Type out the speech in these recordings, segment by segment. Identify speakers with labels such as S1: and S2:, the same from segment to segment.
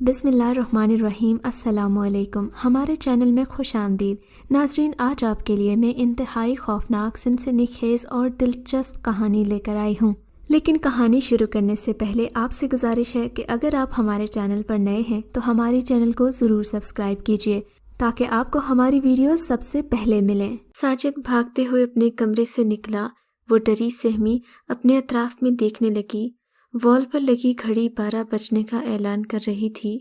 S1: بسم اللہ الرحمن الرحیم۔ السلام علیکم، ہمارے چینل میں خوش آمدید ناظرین۔ آج آپ کے لیے میں انتہائی خوفناک، سنسنی خیز اور دلچسپ کہانی لے کر آئی ہوں، لیکن کہانی شروع کرنے سے پہلے آپ سے گزارش ہے کہ اگر آپ ہمارے چینل پر نئے ہیں تو ہمارے چینل کو ضرور سبسکرائب کیجیے تاکہ آپ کو ہماری ویڈیوز سب سے پہلے ملیں۔ ساجد بھاگتے ہوئے اپنے کمرے سے نکلا۔ وہ ڈری سہمی اپنے اطراف میں دیکھنے لگی۔ وال پر لگی گھڑی 12 بجنے کا اعلان کر رہی تھی۔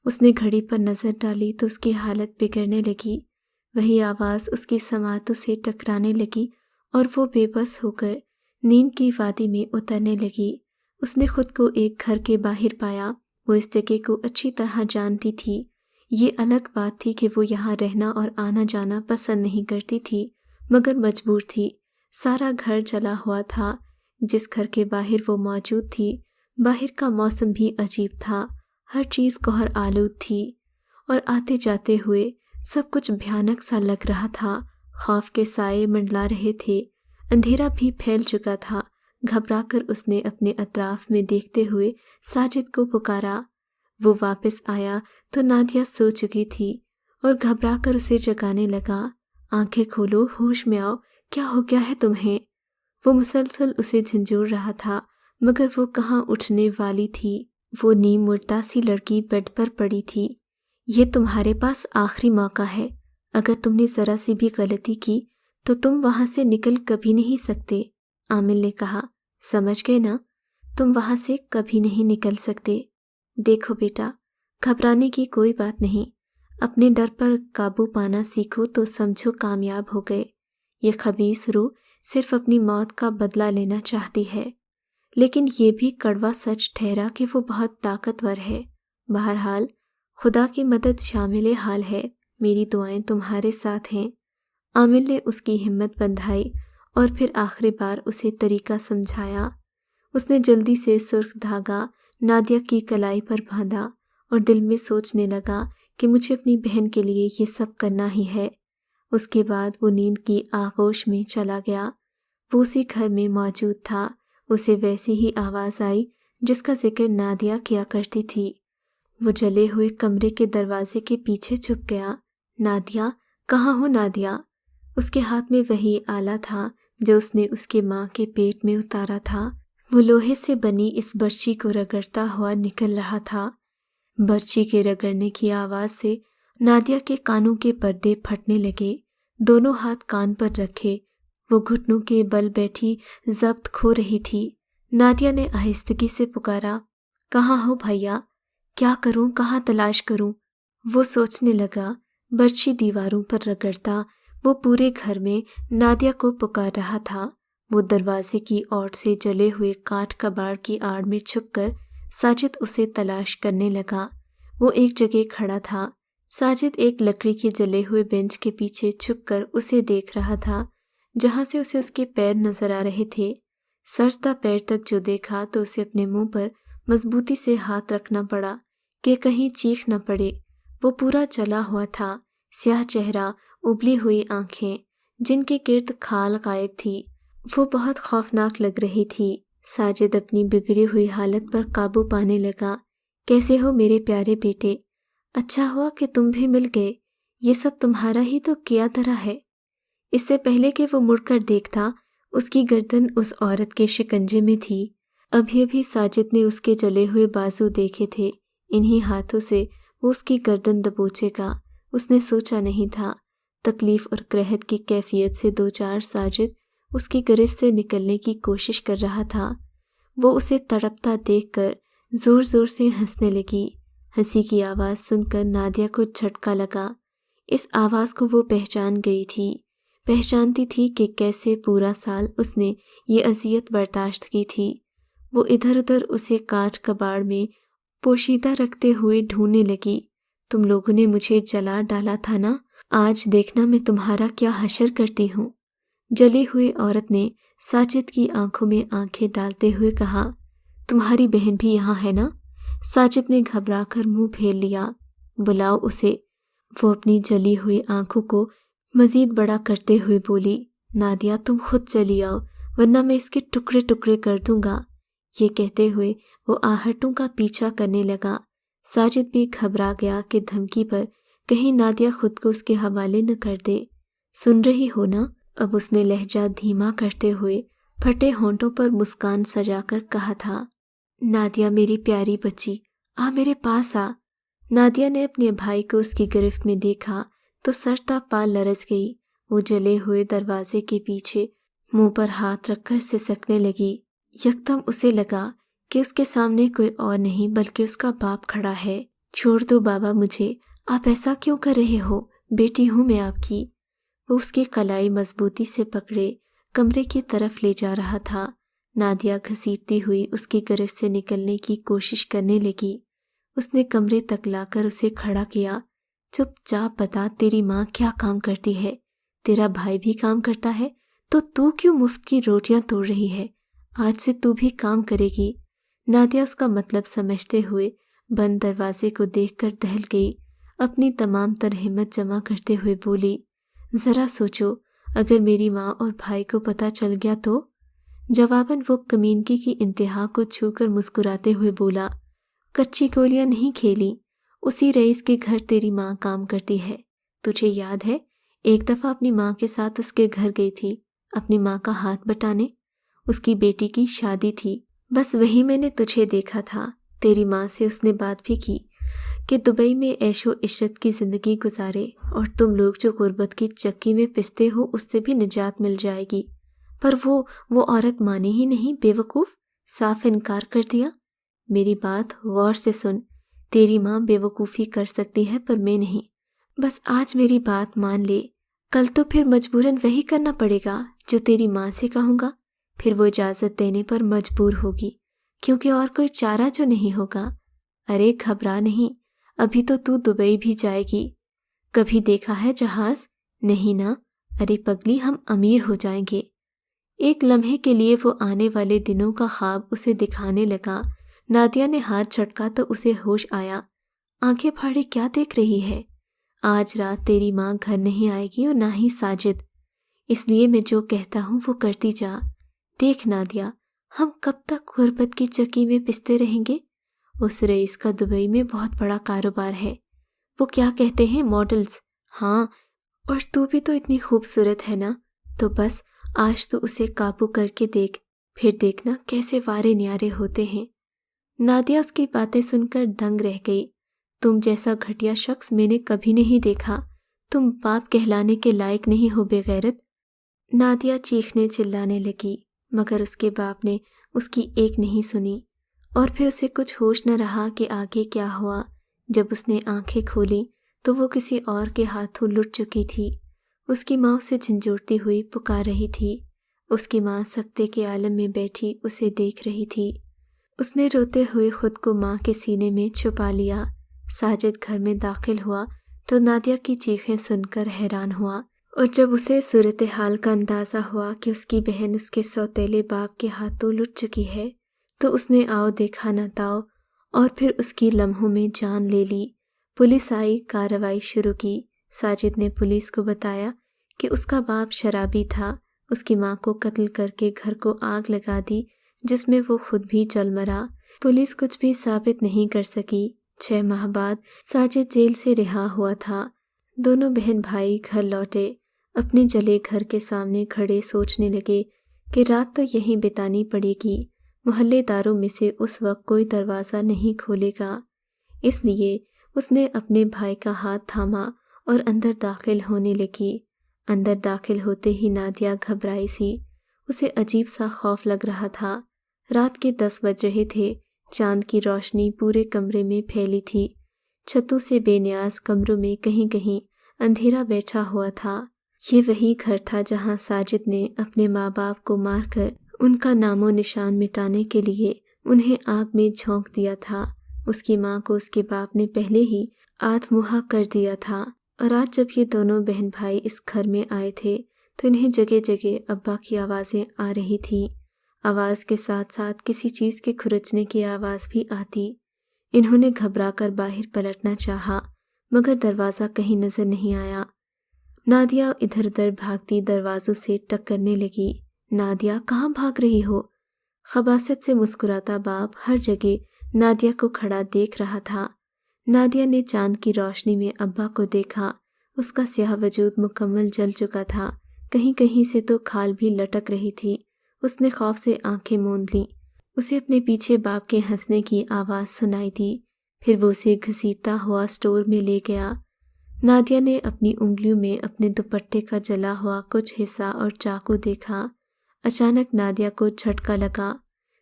S1: اس نے گھڑی پر نظر ڈالی تو اس کی حالت بگڑنے لگی۔ وہی آواز اس کی سماعتوں سے ٹکرانے لگی اور وہ بے بس ہو کر نیند کی وادی میں اترنے لگی۔ اس نے خود کو ایک گھر کے باہر پایا۔ وہ اس جگہ کو اچھی طرح جانتی تھی۔ یہ الگ بات تھی کہ وہ یہاں رہنا اور آنا جانا پسند نہیں کرتی تھی، مگر مجبور تھی۔ سارا گھر جلا ہوا تھا۔ جس گھر کے باہر وہ موجود تھی، باہر کا موسم بھی عجیب تھا۔ ہر چیز کوہر آلود تھی اور آتے جاتے ہوئے سب کچھ بھیانک سا لگ رہا تھا۔ خوف کے سائے منڈلا رہے تھے۔ اندھیرا بھی پھیل چکا تھا۔ گھبرا کر اس نے اپنے اطراف میں دیکھتے ہوئے ساجد کو پکارا۔ وہ واپس آیا تو نادیہ سو چکی تھی اور گھبرا کر اسے جگانے لگا۔ آنکھیں کھولو، ہوش میں آؤ، کیا ہو گیا ہے تمہیں؟ وہ مسلسل اسے جھنجھوڑ رہا تھا، مگر وہ کہاں اٹھنے والی تھی۔ وہ نیم مردہ سی لڑکی بیڈ پر پڑی تھی۔ یہ تمہارے پاس آخری موقع ہے۔ اگر تم نے ذرا سی بھی غلطی کی تو تم وہاں سے نکل کبھی نہیں سکتے، عامل نے کہا۔ سمجھ گئے نا؟ تم وہاں سے کبھی نہیں نکل سکتے۔ دیکھو بیٹا، گھبرانے کی کوئی بات نہیں۔ اپنے ڈر پر قابو پانا سیکھو تو سمجھو کامیاب ہو گئے۔ یہ خبیث روح صرف اپنی موت کا بدلہ لینا چاہتی ہے، لیکن یہ بھی کڑوا سچ ٹھہرا کہ وہ بہت طاقتور ہے۔ بہرحال خدا کی مدد شامل حال ہے۔ میری دعائیں تمہارے ساتھ ہیں۔ عامل نے اس کی ہمت بندھائی اور پھر آخری بار اسے طریقہ سمجھایا۔ اس نے جلدی سے سرخ دھاگا نادیہ کی کلائی پر باندھا اور دل میں سوچنے لگا کہ مجھے اپنی بہن کے لیے یہ سب کرنا ہی ہے۔ اس کے بعد وہ نیند کی آغوش میں چلا گیا۔ وہ اسی گھر میں موجود تھا۔ اسے ویسی ہی آواز آئی جس کا ذکر نادیہ کیا کرتی تھی۔ وہ جلے ہوئے کمرے کے دروازے کے پیچھے چھپ گیا۔ نادیہ، کہاں ہو نادیہ؟ اس کے ہاتھ میں وہی آلہ تھا جو اس نے اس کے ماں کے پیٹ میں اتارا تھا۔ وہ لوہے سے بنی اس برچی کو رگڑتا ہوا نکل رہا تھا۔ برچی کے رگڑنے کی آواز سے نادیہ کے کانوں کے پردے پھٹنے لگے۔ دونوں ہاتھ کان پر رکھے وہ گھٹنوں کے بل بیٹھی ضبط کھو رہی تھی۔ نادیہ نے آہستگی سے پکارا، کہاں ہو بھیا؟ کیا کروں، کہاں تلاش کروں؟ وہ سوچنے لگا۔ برچی دیواروں پر رگڑتا وہ پورے گھر میں نادیہ کو پکار رہا تھا۔ وہ دروازے کی اوٹ سے جلے ہوئے کاٹھ کباڑ کی آڑ میں چھپ کر ساجد اسے تلاش کرنے لگا۔ وہ ایک جگہ کھڑا تھا۔ ساجد ایک لکڑی کے جلے ہوئے بینچ کے پیچھے چھپ کر اسے دیکھ رہا تھا، جہاں سے اسے اس کے پیر نظر آ رہے تھے۔ سر تا پیر تک جو دیکھا تو اسے اپنے منہ پر مضبوطی سے ہاتھ رکھنا پڑا کہ کہیں چیخ نہ پڑے۔ وہ پورا جلا ہوا تھا، سیاہ چہرہ، ابلی ہوئی آنکھیں جن کے گرد کھال غائب تھی۔ وہ بہت خوفناک لگ رہی تھی۔ ساجد اپنی بگڑی ہوئی حالت پر قابو پانے لگا۔ کیسے ہو میرے پیارے بیٹے؟ اچھا ہوا کہ تم بھی مل گئے۔ یہ سب تمہارا ہی تو کیا دھرا ہے۔ اس سے پہلے کہ وہ مڑ کر دیکھتا، اس کی گردن اس عورت کے شکنجے میں تھی۔ ابھی ابھی ساجد نے اس کے جلے ہوئے بازو دیکھے تھے۔ انہی ہاتھوں سے وہ اس کی گردن دبوچے گا۔ اس نے سوچا نہیں تھا۔ تکلیف اور کرہت کی کیفیت سے دوچار ساجد اس کی گرفت سے نکلنے کی کوشش کر رہا تھا۔ وہ اسے تڑپتا دیکھ کر زور زور سے ہنسنے لگی۔ ہنسی کی آواز سن کر نادیہ کو جھٹکا لگا۔ اس آواز کو وہ پہچان گئی تھی۔ پہچانتی تھی کہ کیسے پورا سال اس نے یہ اذیت برداشت کی تھی۔ وہ ادھر ادھر اسے کاچ کباڑ میں پوشیدہ رکھتے ہوئے ڈھونڈنے لگی۔ تم لوگوں نے مجھے جلا ڈالا تھا نا، آج دیکھنا میں تمہارا کیا حشر کرتی ہوں۔ جلی ہوئی عورت نے ساجد کی آنکھوں میں آنکھیں ڈالتے ہوئے کہا، تمہاری بہن بھی یہاں ہے نا؟ ساجد نے گھبرا کر منہ پھیر لیا۔ بلاؤ اسے۔ وہ اپنی جلی ہوئی آنکھوں کو مزید بڑا کرتے ہوئے بولی، نادیہ تم خود چلی آؤ ورنہ میں اس کے ٹکڑے ٹکڑے کر دوں گا۔ یہ کہتے ہوئے وہ آہٹوں کا پیچھا کرنے لگا۔ साजिद भी घबरा गया कि धमकी पर कहीं नादिया खुद को उसके हवाले न कर दे। सुन रही हो ना? अब उसने लहजा धीमा करते हुए फटे होंठों पर मुस्कान सजाकर कहा था। नादिया मेरी प्यारी बच्ची, आ मेरे पास आ। नादिया ने अपने भाई को उसकी गिरफ्त में देखा तो सरता पा लरज गई। वो जले हुए दरवाजे के पीछे मुंह पर हाथ रखकर सिसकने लगी। यकदम उसे लगा कि उसके सामने कोई और नहीं बल्कि उसका बाप खड़ा है। छोड़ दो बाबा मुझे, आप ऐसा क्यों कर रहे हो? बेटी हूँ मैं आपकी। वो उसकी कलाई मजबूती से पकड़े कमरे की तरफ ले जा रहा था। नादिया घसीटती हुई उसकी गिरफ्त से निकलने की कोशिश करने लगी। उसने कमरे तक लाकर उसे खड़ा किया। चुपचाप बता, तेरी माँ क्या काम करती है? तेरा भाई भी काम करता है तो तू क्यों मुफ्त की रोटियां तोड़ रही है? आज से तू भी काम करेगी। नादिया उसका मतलब समझते हुए बंद दरवाजे को देखकर दहल गई। अपनी तमाम तर हिम्मत जमा करते हुए बोली, जरा सोचो, अगर मेरी माँ और भाई को पता चल गया तो? जवाबन वो कमीनगी की इंतहा को छूकर मुस्कुराते हुए बोला, कच्ची गोलियां नहीं खेली। उसी रईस के घर तेरी माँ काम करती है। तुझे याद है, एक दफा अपनी माँ के साथ उसके घर गई थी अपनी माँ का हाथ बटाने। उसकी बेटी की शादी थी, बस वही मैंने तुझे देखा था। तेरी माँ से उसने बात भी की कि दुबई में ऐशो इशरत की जिंदगी गुजारे और तुम लोग जो गुर्बत की चक्की में पिसते हो उससे भी निजात मिल जाएगी। पर वो औरत मानी ही नहीं, बेवकूफ़, साफ इनकार कर दिया। मेरी बात गौर से सुन, तेरी माँ बेवकूफ़ी कर सकती है पर मैं नहीं। बस आज मेरी बात मान ले, कल तो फिर मजबूरन वही करना पड़ेगा जो तेरी माँ से कहूँगा। फिर वो इजाज़त देने पर मजबूर होगी, क्योंकि और कोई चारा जो नहीं होगा। अरे घबरा नहीं, अभी तो तू दुबई भी जाएगी। कभी देखा है जहाज़? नहीं ना? अरे पगली, हम अमीर हो जाएंगे। एक लम्हे के लिए वो आने वाले दिनों का ख्वाब उसे दिखाने लगा। नादिया ने हाथ झटका तो उसे होश आया। आंखें फाड़े क्या देख रही है? आज रात तेरी माँ घर नहीं आएगी और ना ही साजिद, इसलिए मैं जो कहता हूँ वो करती जा। देख नादिया, हम कब तक गुर्बत की चक्की में पिसते रहेंगे? उस रईस का दुबई में बहुत बड़ा कारोबार है। वो क्या कहते हैं, मॉडल्स। हाँ, और तू भी तो इतनी खूबसूरत है ना, तो बस आज तो उसे काबू करके देख, फिर देखना कैसे वारे न्यारे होते हैं। नादिया उसकी बातें सुनकर दंग रह गई। तुम जैसा घटिया शख्स मैंने कभी नहीं देखा। तुम बाप कहलाने के लायक नहीं हो बेगैरत। नादिया चीखने चिल्लाने लगी, मगर उसके बाप ने उसकी एक नहीं सुनी। और फिर उसे कुछ होश न रहा कि आगे क्या हुआ। जब उसने आंखें खोली तो वो किसी और के हाथों लुट चुकी थी। उसकी माँ उसे झंझोड़ती हुई पुकार रही थी। उसकी माँ सकते के आलम में बैठी उसे देख रही थी। उसने रोते हुए खुद को माँ के सीने में छुपा लिया। साजिद घर में दाखिल हुआ तो नादिया की चीखें सुनकर हैरान हुआ, और जब उसे सूरत हाल का अंदाज़ा हुआ कि उसकी बहन उसके सौतेले बाप के हाथों लुट चुकी है, तो उसने आओ देखा न ताओ और फिर उसकी लम्हों में जान ले ली। पुलिस आई, कार्रवाई शुरू की। साजिद ने पुलिस को बताया कि उसका बाप शराबी था। उसकी माँ को कत्ल करके घर को आग लगा दी, जिसमें वो खुद भी जल मरा। पुलिस कुछ भी साबित नहीं कर सकी। 6 माह बाद साजिद जेल से रिहा हुआ था। दोनों बहन भाई घर लौटे। अपने जले घर के सामने खड़े सोचने लगे कि रात तो यहीं बितानी पड़ेगी। मोहल्लेदारों में से उस वक्त कोई दरवाज़ा नहीं खोलेगा, इसलिए उसने अपने भाई का हाथ थामा और अंदर दाखिल होने लगी। अंदर दाखिल होते ही नादिया घबराई सी। उसे अजीब सा खौफ लग रहा था। रात के 10 बज रहे थे। चांद की रोशनी पूरे कमरे में फैली थी। छतों से बेनियाज कमरों में कहीं कहीं अंधेरा बैठा हुआ था। ये वही घर था जहां साजिद ने अपने माँ बाप को मारकर उनका नामो निशान मिटाने के लिए उन्हें आग में झोंक दिया था। उसकी माँ को उसके बाप ने पहले ही आत्ममुहा कर दिया था, और आज जब ये दोनों बहन भाई इस घर में आए थे तो इन्हें जगह जगह अब्बा की आवाज़ें आ रही थीं। आवाज़ के साथ साथ किसी चीज़ के खुरचने की आवाज़ भी आती। इन्होंने घबराकर बाहर पलटना चाहा, मगर दरवाज़ा कहीं नज़र नहीं आया। नादिया इधर उधर भागती दरवाज़ों से टक्करने लगी। नादिया, कहाँ भाग रही हो? खबासत से मुस्कुराता बाप हर जगह नादिया को खड़ा देख रहा था। नादिया ने चांद की रोशनी में अब्बा को देखा। उसका स्याह वजूद मुकम्मल जल चुका था, कहीं कहीं से तो खाल भी लटक रही थी। उसने खौफ से आंखें मूंद लीं। उसे अपने पीछे बाप के हंसने की आवाज़ सुनाई दी। फिर वो उसे घसीटता हुआ स्टोर में ले गया। नादिया ने अपनी उंगलियों में अपने दुपट्टे का जला हुआ कुछ हिस्सा और चाकू देखा। अचानक नादिया को झटका लगा।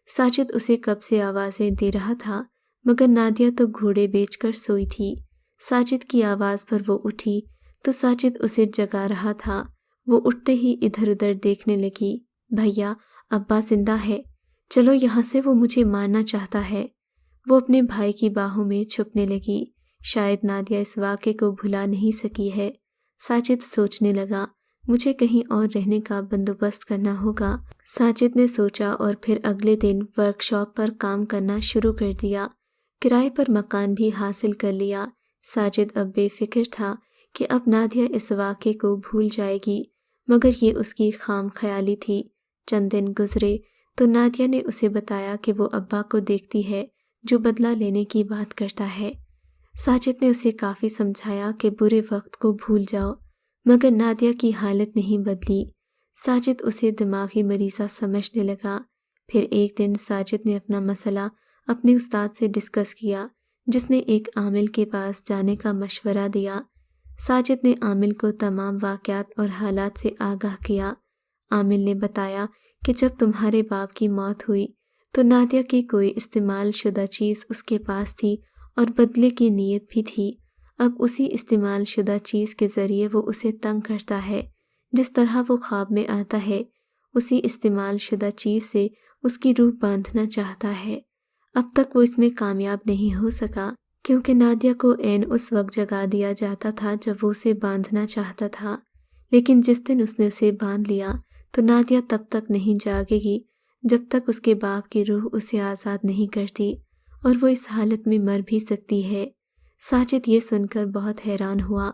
S1: साजिद उसे कब से आवाज़ें दे रहा था, मगर नादिया तो घोड़े बेचकर सोई थी। साजिद की आवाज़ पर वो उठी तो साजिद उसे जगा रहा था। वो उठते ही इधर उधर देखने लगी। भैया, अब्बा जिंदा है, चलो यहाँ से, वो मुझे मारना चाहता है। वो अपने भाई की बाहों में छुपने लगी। शायद नादिया इस वाक़े को भुला नहीं सकी है। साजिद सोचने लगा, मुझे कहीं और रहने का बंदोबस्त करना होगा। साजिद ने सोचा और फिर अगले दिन वर्कशॉप पर काम करना शुरू कर दिया। किराए पर मकान भी हासिल कर लिया। साजिद अब बेफिक्र था कि अब नादिया इस वाक़े को भूल जाएगी, मगर ये उसकी खाम ख्याली थी। चंद दिन गुजरे तो नादिया ने उसे बताया कि वो अब्बा को देखती है जो बदला लेने की बात करता है। साजिद ने उसे काफ़ी समझाया कि बुरे वक्त को भूल जाओ, मगर नादिया की हालत नहीं बदली। साजिद उसे दिमागी मरीज़ा समझने लगा। फिर एक दिन साजिद ने अपना मसला अपने उस्ताद से डिस्कस किया, जिसने एक आमिल के पास जाने का मशवरा दिया। साजिद ने आमिल को तमाम वाक़यात और हालात से आगाह किया। आमिल ने बताया कि जब तुम्हारे बाप की मौत हुई तो नादिया की कोई इस्तेमाल शुदा चीज़ उसके पास थी और बदले की नीयत भी थी। अब उसी इस्तेमाल शुदा चीज़ के ज़रिए वो उसे तंग करता है। जिस तरह वो ख्वाब में आता है, उसी इस्तेमाल शुदा चीज़ से उसकी रूह बांधना चाहता है। अब तक वो इसमें कामयाब नहीं हो सका, क्योंकि नादिया को ऐन उस वक्त जगा दिया जाता था जब वो उसे बांधना चाहता था। लेकिन जिस दिन उसने उसे बांध लिया तो नादिया तब तक नहीं जागेगी जब तक उसके बाप की रूह उसे आज़ाद नहीं करती, और वो इस हालत में मर भी सकती है। साजिद ये सुनकर बहुत हैरान हुआ।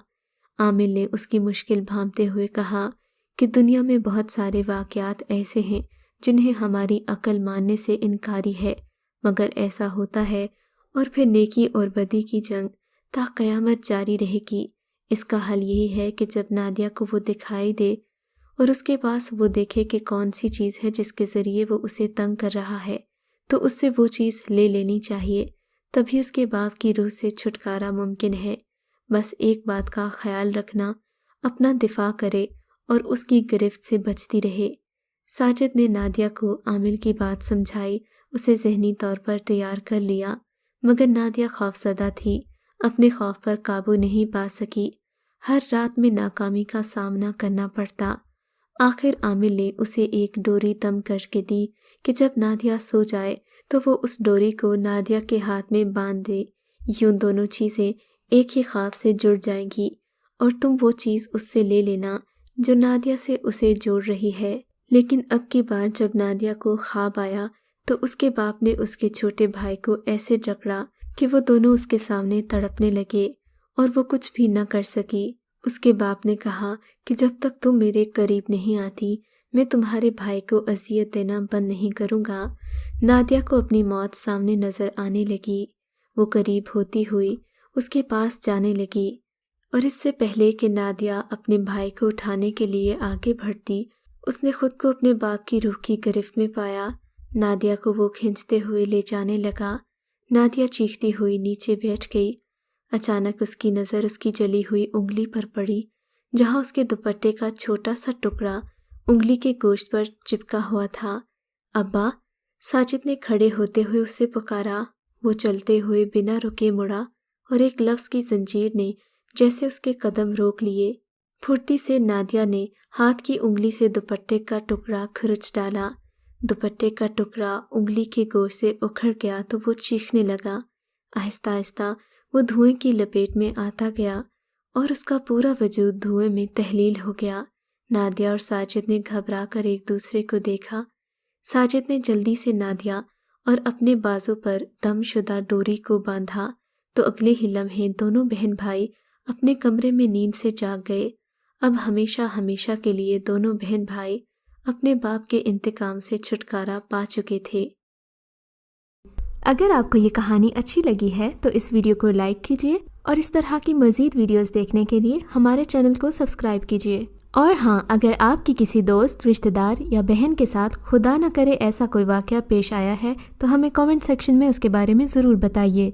S1: आमिल ने उसकी मुश्किल भांपते हुए कहा कि दुनिया में बहुत सारे वाक़यात ऐसे हैं जिन्हें हमारी अक्ल मानने से इनकारी है, मगर ऐसा होता है, और फिर नेकी और बदी की जंग ता क़यामत जारी रहेगी। इसका हल यही है कि जब नादिया को वो दिखाई दे और उसके पास वो देखे कि कौन सी चीज़ है जिसके ज़रिए वो उसे तंग कर रहा है, तो उससे वो चीज़ ले लेनी चाहिए। तभी उसके बाप की रूह से छुटकारा मुमकिन है। बस एक बात का ख्याल रखना, अपना दिफा करे और उसकी गिरफ्त से बचती रहे। साजिद ने नादिया को आमिल की बात समझाई, उसे ज़हनी तौर पर तैयार कर लिया, मगर नादिया खौफज़दा थी, अपने खौफ पर काबू नहीं पा सकी। हर रात में नाकामी का सामना करना पड़ता। आखिर आमिल ने उसे एक डोरी तम करके दी कि जब नादिया सो जाए तो वो उस डोरी को नादिया के हाथ में बांध दे। यूं दोनों चीज़ें एक ही ख्वाब से जुड़ जाएंगी और तुम वो चीज़ उससे ले लेना जो नादिया से उसे जोड़ रही है। लेकिन अब की बार जब नादिया को ख्वाब आया तो उसके बाप ने उसके छोटे भाई को ऐसे जकड़ा कि वो दोनों उसके सामने तड़पने लगे और वो कुछ भी न कर सकी। उसके बाप ने कहा कि जब तक तुम मेरे करीब नहीं आती, मैं तुम्हारे भाई को अजियत देना बंद नहीं करूँगा। नादिया को अपनी मौत सामने नज़र आने लगी। वो करीब होती हुई उसके पास जाने लगी, और इससे पहले कि नादिया अपने भाई को उठाने के लिए आगे बढ़ती, उसने खुद को अपने बाप की रूह की गिरफ्त में पाया। नादिया को वो खींचते हुए ले जाने लगा। नादिया चीखती हुई नीचे बैठ गई। अचानक उसकी नज़र उसकी जली हुई उंगली पर पड़ी, जहाँ उसके दुपट्टे का छोटा सा टुकड़ा उंगली के गोश्त पर चिपका हुआ था। अब्बा, साजिद ने खड़े होते हुए उसे पुकारा। वो चलते हुए बिना रुके मुड़ा और एक लफ्ज़ की जंजीर ने जैसे उसके कदम रोक लिए। फुर्ती से नादिया ने हाथ की उंगली से दुपट्टे का टुकड़ा खुरच डाला। दुपट्टे का टुकड़ा उंगली के गोश्त से उखड़ गया तो वो चीखने लगा। आहिस्ता आहिस्ता वो धुएं की लपेट में आता गया और उसका पूरा वजूद धुएं में तहलील हो गया। नादिया और साजिद ने घबरा कर एक दूसरे को देखा। साजिद ने जल्दी से नादिया और अपने बाजू पर दमशुदा डोरी को बांधा तो अगले ही लम्हे दोनों बहन भाई अपने कमरे में नींद से जाग गए। अब हमेशा हमेशा के लिए दोनों बहन भाई अपने बाप के इंतकाम से छुटकारा पा चुके थे। اگر آپ کو یہ کہانی اچھی لگی ہے تو اس ویڈیو کو لائک کیجیے اور اس طرح کی مزید ویڈیوز دیکھنے کے لیے ہمارے چینل کو سبسکرائب کیجیے۔ اور ہاں، اگر آپ کی کسی دوست، رشتہ دار یا بہن کے ساتھ خدا نہ کرے ایسا کوئی واقعہ پیش آیا ہے تو ہمیں کامنٹ سیکشن میں اس کے بارے میں ضرور بتائیے۔